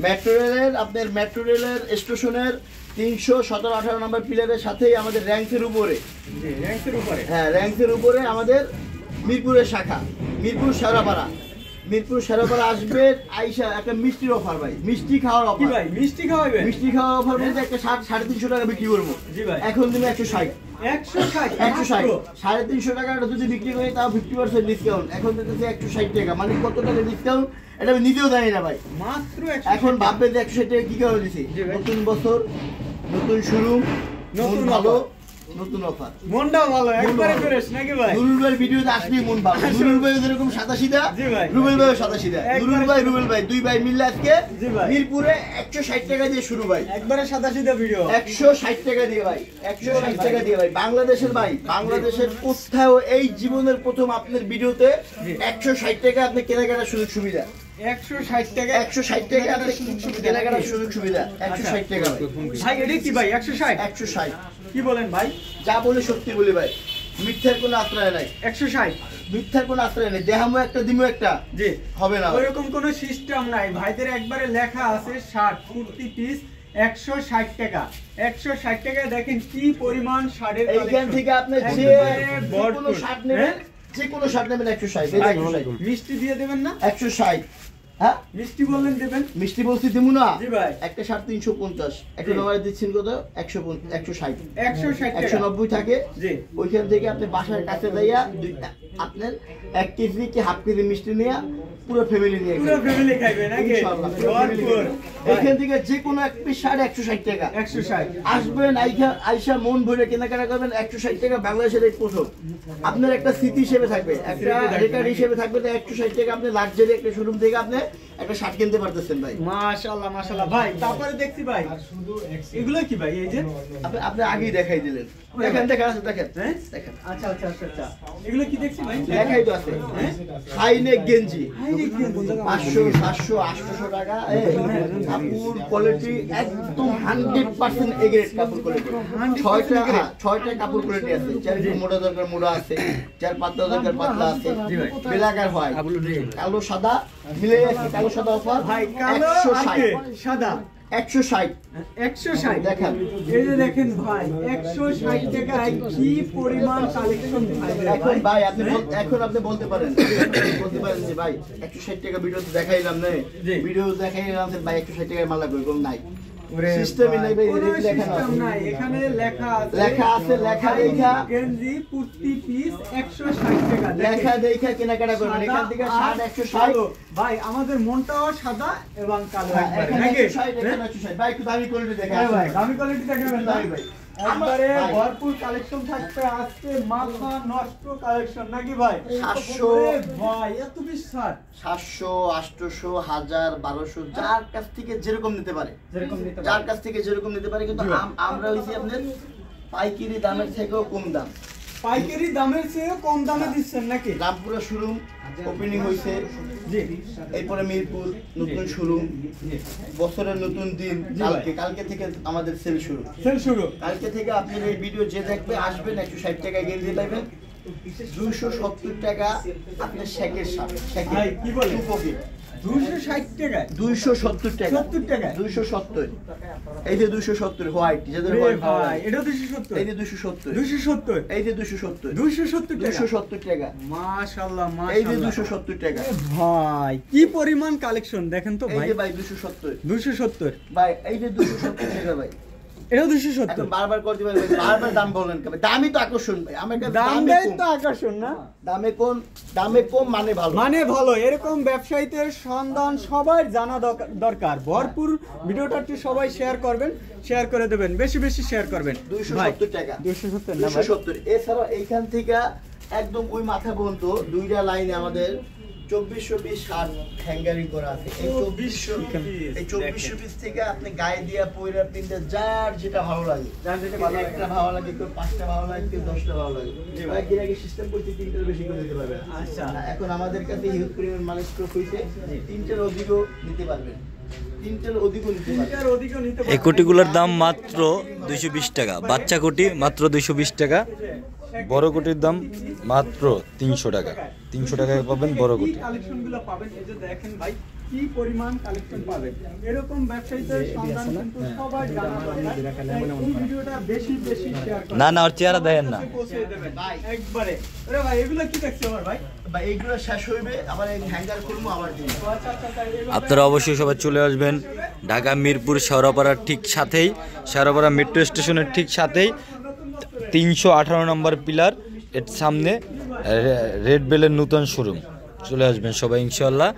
Metro রেলের আপনার metro রেলের স্টেশনের 317-18 নম্বর পিলারের সাথেই আমাদের র্যাঙ্কের উপরে, হ্যাঁ র্যাঙ্কের উপরে আমাদের মিরপুরের শাখা, মিরপুর শেরাপাড়া। মিরপুর শেরাপাড়া আসবে আইসা একটা মিষ্টির অফার ভাই, মিষ্টি খাওয়ার অফার। ভাই মিষ্টি খাওয়াবেন? মিষ্টি খাওয়ার অফার বলতে একটা 350 টাকা বিক্রি করবো। এখন তুমি 160 350 টাকা যদি বিক্রি করি তাও 50% ডিসকাউন্ট। এখন দেখতেছি 160 টাকা, মানে কত টাকা ডিসকাউন্ট এটা আমি নিজেও জানি না ভাই। মাত্র এখন ভাববে যে 160 টাকা কি করে দিছি। নতুন বছর, নতুন শুরু, নতুন ভালো, নতুন অফার, মনটা ভালো একবারে ফ্রেশ নাকি ভাই? নুরুল ভাই ভিডিওতে আসলেই মন ভালো। নুরুল ভাই যেরকম সাদাসিধা, রুবেল ভাই সাদাসিধা। রুবেল ভাই দুই ভাই মিললে আজকে মিরপুরে 160 টাকা দিয়ে শুরু ভাই, একবারে সাদাসিধা ভিডিও। 160 টাকা দিয়ে ভাই, 160 টাকা দিয়ে ভাই। বাংলাদেশের ভাই, বাংলাদেশের কোথাও এই জীবনের প্রথম আপনার ভিডিওতে 160 টাকা আপনি কেনাকাটার সুযোগ সুবিধা। 160 টাকা, 160 টাকা আপনি কেনাকাটার সুযোগ সুবিধা। 160 টাকা ভাই। এটা কি ভাই? 160 160 কি বলেন ভাই? যা বলে সত্যি বলি ভাই, মিথ্যার কোনো আশ্রয় নাই। 160 মিথ্যার কোনো আশ্রয় নেই। দেহামো একটা দিমো একটা জি হবে না, ওইরকম কোনো সিস্টেম নাই। ভাইদের একবারে লেখা আছে শার্ট কুর্তি পিস 160 টাকা। 160 টাকায় দেখেন কি পরিমাণ শার্টের কালেকশন। এইখান থেকে আপনি যে কোনো শার্ট নেবেন, যে কোনো শার্ট নেবেন 160। মিষ্টি দিয়ে দেবেন না? 160। হ্যাঁ মিষ্টি বললেন দেবেন? মিষ্টি বলছি দিমু না জি ভাই। একটা শার্ট 350, একটা নয় দিচ্ছেন কত? 160 160 টাকা 190 থাকে জি। ওইখান থেকে আপনি বাসার কাছে যাইয়া আপনার 1 কেজি কি হাফ কেজি মিষ্টি নিয়ে পুরো ফ্যামিলি নিয়ে পুরো ফ্যামিলি খাইবে নাকি? ইনশাআল্লাহ। এখান থেকে যে কোনো এক পিস শার্ট 160 টাকা। 160 আসবেন আইসা মন ভরে কেনাকাটা করবেন। 160 টাকা বাংলাদেশের এই প্রথম আপনার একটা স্মৃতি হিসেবে থাকবে, একটা রেকর্ড হিসেবে থাকবে। 160 টাকা আপনি লাক্সারি একটা শোরুম থেকে আপনি একটা শার্ট কিনতে পারতেছেন ভাই। মাশাআল্লাহ মাশাআল্লাহ ভাই। তারপরে দেখছি ভাই এগুলো কি ভাই? এই যে আপনি আগেই দেখাই দিলেন, দেখেন দেখেন দেখেন। আচ্ছা আচ্ছা আচ্ছা এগুলো কি দেখছি ভাই? দেখাই তো আছে হাই নেক গেঞ্জি 500 700 800 টাকা। কাপড় কোয়ালিটি একদম 100% এ গ্রেড কাপড় কোয়ালিটি। 6টা কাপড় কোয়ালিটি আছে। যার মোটা দরকার মোটা আছে, যার পাতলা দরকার পাতলা আছে। বেলাকার হয় কালো সাদা মিলে আছে। কালো সাদা অফার ভাই, কালো আর সাদা 160 দেখেন। এই যে দেখেন ভাই 160 টাকায় কি পরিমাণ কালেকশন ভাই। এখন ভাই এখন আপনি বলতে পারেন যে ভাই 160 টাকা ভিডিও তো দেখাইলাম না, ভিডিও দেখাইলাম ভাই 160 টাকায় মাল লাগবে, কোন নাই সিস্টেমই নাই ভাই। সিস্টেম নাই, এখানে লেখা আছে লেখা দেখা গেঞ্জি কুর্তি পিস 160 টাকা লেখা দেখা কেনাকাটা করবেন। এখান থেকে শার্ট 160 ভাই। আমাদের মনটাও সাদা এবং কালো একবারে নাকি? 160 ভাই একটু দামি কোয়ালিটি দেখেন ভাই, দামি কোয়ালিটি দেখাবেন ভাই। একবারে ভরপুর কালেকশন থাকবে আজকে, মাথা নষ্ট কালেকশন নাকি ভাই? 700 ভাই এত বেশি ছাড়। 700 800 1000 1200 যার কাছ থেকে যেরকম নিতে পারে, যার কাছ থেকে যেরকম নিতে পারে। কিন্তু আমরা হইছি আপনার পাইকারি দামের থেকেও কম দাম। পাইকারি দামের চেয়ে কম দামে দিচ্ছেন নাকি? রামপুরা শোরুম ওপেনিং হয়েছে জি। এরপরে মিরপুর নতুন শোরুম, বছরের নতুন দিন। কালকে থেকে আমাদের সেল শুরু। কালকে থেকে আপনার এই ভিডিও যে দেখবে আসবেন 160 টাকায় গেঞ্জি পাইবেন। 270 টাকা আপনার শেকের শার্ট। কি বলে? 260 টাকা 270 টাকা 70 টাকা 270। এই যে 270 হোয়াইট, যাদের হোয়াইট ভাই এটা 270। এই যে 270 270 এই যে 270 270 টাকা। মাশাআল্লাহ মাশাআল্lah। এই যে 270 টাকা ভাই কি পরিমাণ কালেকশন দেখেন তো ভাই। এই যে ভাই 270 ভাই। এই যে 270 টাকা ভাই। এটা 270। এখন বারবার করতে পারবেন, বারবার দাম বলেন কেন? দামই তো আকর্ষণ ভাই। আমার কাছে দামই তো আকর্ষণ না? দামে কম মানে ভালো, মানে ভালো। এরকম ব্যবসায়ীদের সন্ধান সবাই জানা দরকার। ভরপুর ভিডিওটা একটু সবাই শেয়ার করবেন, শেয়ার করে দেবেন, বেশি বেশি শেয়ার করবেন। 270 টাকা 270 না ভাই 270। এছাড়া এইখান থেকে একদম ওই মাথা পর্যন্ত দুইটা লাইনে আমাদের 2400 পিস শার্ট হ্যাঙ্গারিং করা আছে। এই 2400 পিস থেকে আপনি গায়ে দিয়া পয়রা পিনতে যার যেটা ভালো লাগে, একটা ভালো লাগে, কেউ 5টা ভালো লাগে, কেউ 10টা ভালো লাগে। আগে সিস্টেম করতে 3টার বেশি করে দিতে পারবেন। আচ্ছা, এখন আমাদের কাছে হিউজ পরিমাণ মাল স্টক হইছে, 3টার অধিকও নিতে পারবেন। 3টার অধিকও নিতে পারবেন। এই কোটিগুলোর দাম মাত্র 220 টাকা। বাচ্চা কোটি মাত্র 220 টাকা, বড় কোটির দাম মাত্র 300 টাকা। 300 টাকায় পাবেন বড় কোটি। কালেকশনগুলো পাবেন। এই যে দেখেন ভাই কি পরিমাণ কালেকশন পাবেন। এরকম ব্যবসায়ীদের সন্ধান কিন্তু সবাই জানা দরকার। এই ভিডিওটা বেশি বেশি শেয়ার করুন। না ওর চেহারা দেখেন না। পৌঁছে দেবেন একবারে। আরে ভাই এগুলো কি দেখছো আমার ভাই? ভাই এইগুলো শেষ হইবে, আবার এই হ্যাঙ্গার করবো আবার দিন। আপনারা অবশ্যই সবাই চলে আসবেন ঢাকা মিরপুর শেওড়াপাড়ার ঠিক সাথেই, শেওড়াপাড়া মেট্রো স্টেশনের ঠিক সাথেই 318 নম্বর পিলার এর সামনে রেড বেলের নতুন শোরুম। চলে আসবেন সবাই ইনশাআল্লাহ।